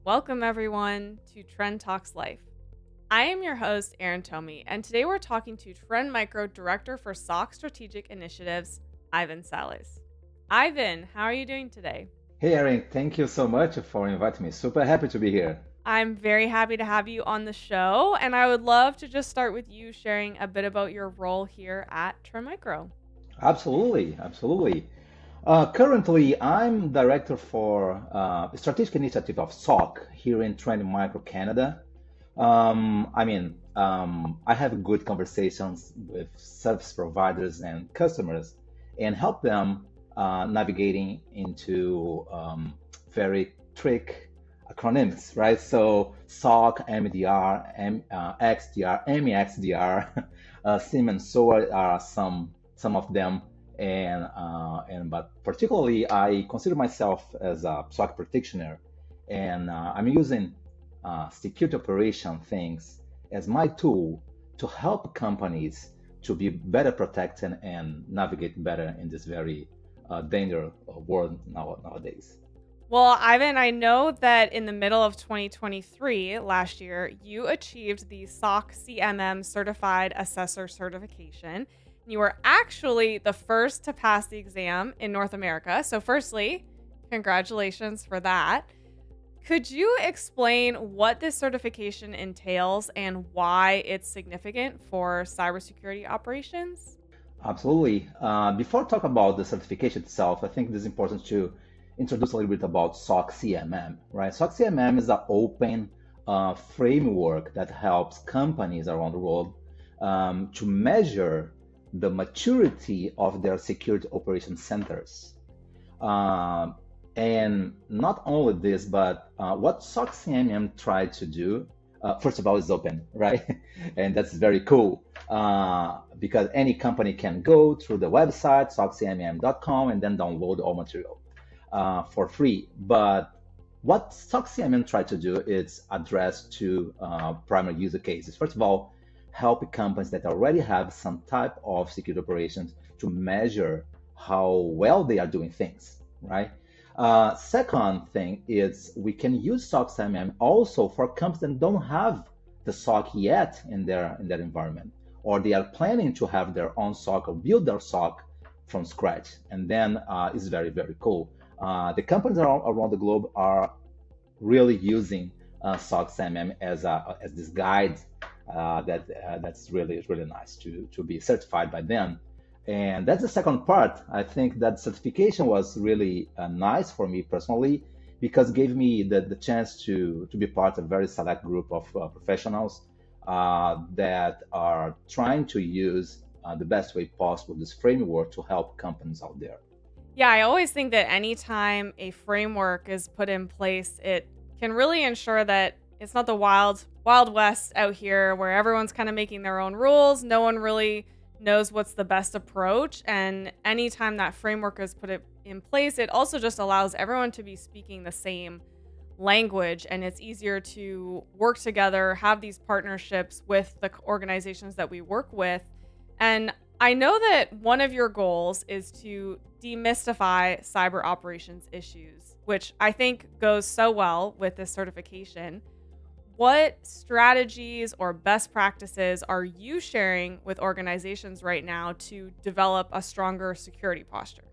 Welcome, everyone, to Trend Talks Life. I am your host, Erin Tomie, and today we're talking to Trend Micro Director for SOC Strategic Initiatives, Ivan Salles. Ivan, how are you doing today? Hey Erin, thank you so much for inviting me. Super happy to be here. I'm very happy to have you on the show, and I would love to just start with you sharing a bit about your role here at Trend Micro. Absolutely, absolutely. Currently, I'm director for strategic initiative of SOC here in Trend Micro Canada. I have good conversations with service providers and customers and help them navigating into very trick acronyms, right? So SOC, MDR, XDR, MEXDR, SIM and SOAR are some of them. But particularly, I consider myself as a SOC practitioner, and I'm using security operation things as my tool to help companies to be better protected and navigate better in this very dangerous world nowadays. Well, Ivan, I know that in the middle of 2023, last year, you achieved the SOC-CMM Certified Assessor certification. You were actually the first to pass the exam in North America. So, firstly, congratulations for that. Could you explain what this certification entails and why it's significant for cybersecurity operations? Absolutely. Before talk about the certification itself, I think it is important to introduce a little bit about SOC-CMM, right? SOC-CMM is an open framework that helps companies around the world to measure the maturity of their security operation centers. Um, and not only this, but what SOC-CMM tried to do, first of all, is open, right? And that's very cool because any company can go through the website, soccmm.com, and then download all material for free. But what SOC-CMM tried to do is address two primary user cases. First of all, help companies that already have some type of security operations to measure how well they are doing things, right? Second thing is we can use SOC-CMM also for companies that don't have the SOC yet in their environment, or they are planning to have their own SOC or build their SOC from scratch, and then it's very very cool. The companies around the globe are really using SOC-CMM as this guide that's really nice to be certified by them. And that's the second part. I think that certification was really nice for me personally because it gave me the chance to be part of a very select group of professionals that are trying to use the best way possible this framework to help companies out there. Yeah, I always think that anytime a framework is put in place, it can really ensure that it's not the wild west out here where everyone's kind of making their own rules. No one really knows what's the best approach. And anytime that framework is in place, it also just allows everyone to be speaking the same language, and it's easier to work together, have these partnerships with the organizations that we work with. And I know that one of your goals is to demystify cyber operations issues, which I think goes so well with this certification. What strategies or best practices are you sharing with organizations right now to develop a stronger security posture?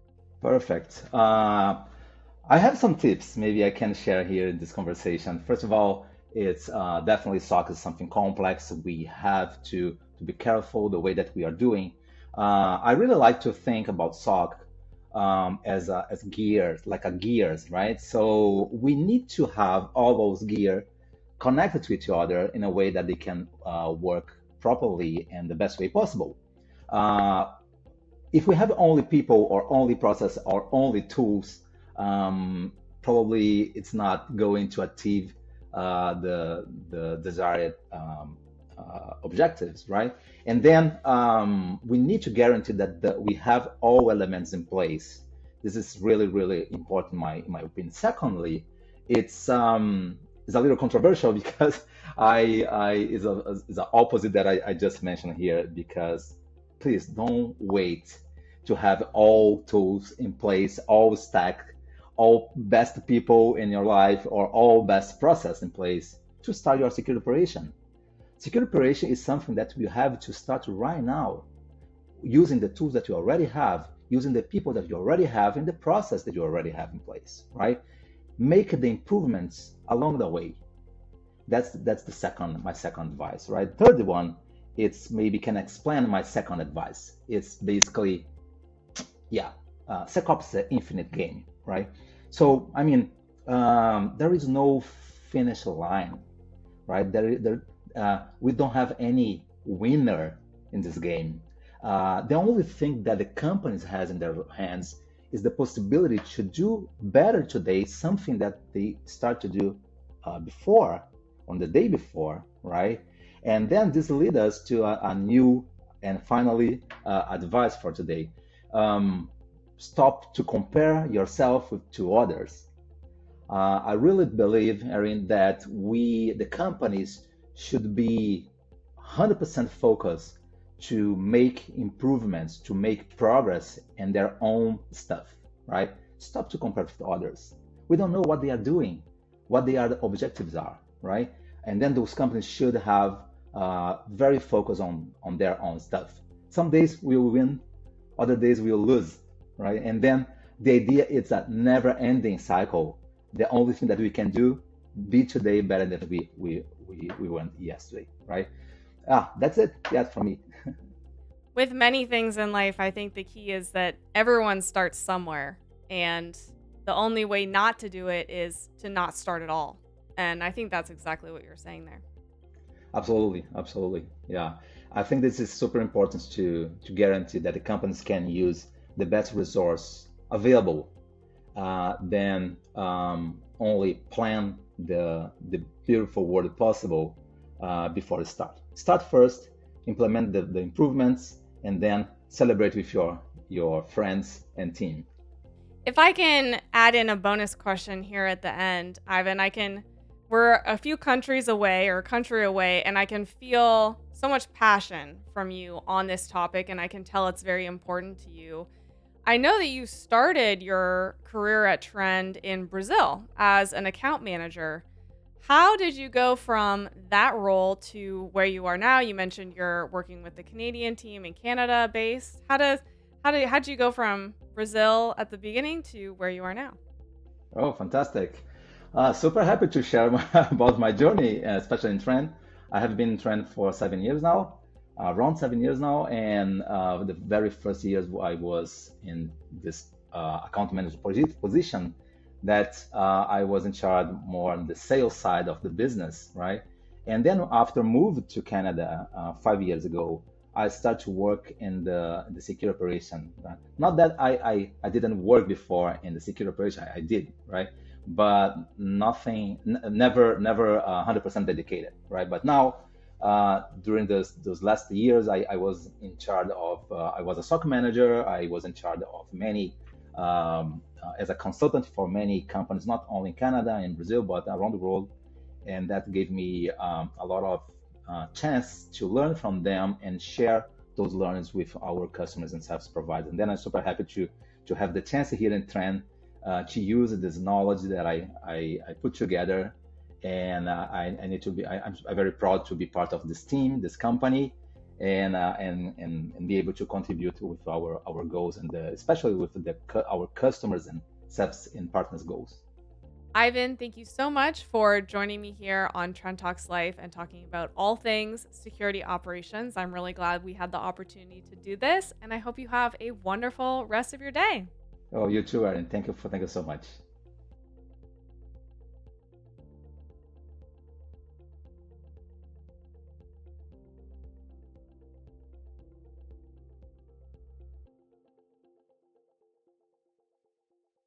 Perfect. I have some tips maybe I can share here in this conversation. First of all, it's definitely SOC is something complex. We have to be careful the way that we are doing. I really like to think about SOC as gears, like a gears, right? So we need to have all those gear connected to each other in a way that they can work properly and the best way possible. Uh, if we have only people or only process or only tools, probably it's not going to achieve the desired objectives, right? And then we need to guarantee that we have all elements in place. This is really important in my opinion. Secondly, it's a little controversial because I is the opposite that I just mentioned here because please don't wait to have all tools in place, all stacked, all best people in your life or all best process in place to start your security operation. Security operation is something that you have to start right now, using the tools that you already have, using the people that you already have, and the process that you already have in place, right? Make the improvements along the way. That's my second advice, right? Third one, it's maybe can explain my second advice. It's basically, SecOps is an infinite game, right? So, I mean, there is no finish line, right? We don't have any winner in this game. The only thing that the companies has in their hands is the possibility to do better today, something that they start to do before, on the day before, right? And then this leads us to a new and finally advice for today. Stop to compare yourself to others. I really believe, Erin, that the companies should be 100% focused to make improvements, to make progress in their own stuff, right? Stop to compare with others. We don't know what they are doing, what their objectives are, right? And then those companies should have very focused on their own stuff. Some days we will win, other days we will lose, right? And then the idea is a never-ending cycle. The only thing that we can do, be today better than we went yesterday, right? That's it. Yeah, from me. With many things in life, I think the key is that everyone starts somewhere, and the only way not to do it is to not start at all. And I think that's exactly what you're saying there. Absolutely. Yeah. I think this is super important to guarantee that the companies can use the best resource available, then only plan the beautiful world possible before you start. Start first, implement the improvements, and then celebrate with your friends and team. If I can add in a bonus question here at the end, Ivan, we're a few countries away or a country away, and I can feel so much passion from you on this topic, and I can tell it's very important to you. I know that you started your career at Trend in Brazil as an account manager. How did you go from that role to where you are now? You mentioned you're working with the Canadian team in Canada based. How'd you go from Brazil at the beginning to where you are now? Oh, fantastic. Super happy to share about my journey, especially in Trend. I have been in Trend for 7 years now, around 7 years now. And the very first years I was in this account manager position that I was in charge more on the sales side of the business, right? And then after moved to Canada 5 years ago, I started to work in the security operation. Right? Not that I didn't work before in the security operation, I did, right? But never 100% dedicated, right? But now, during those last years, I was in charge of, I was a SOC manager, I was in charge of many, as a consultant for many companies, not only in Canada and Brazil, but around the world. And that gave me a lot of chance to learn from them and share those learnings with our customers and service providers. And then I'm super happy to have the chance here in Trend to use this knowledge that I put together, and I'm very proud to be part of this team, this company, and be able to contribute with our goals and especially with our customers and service and partners goals. Ivan, thank you so much for joining me here on Trend Talks Life and talking about all things security operations. I'm really glad we had the opportunity to do this, and I hope you have a wonderful rest of your day. Oh, you too, Erin. Thank you so much.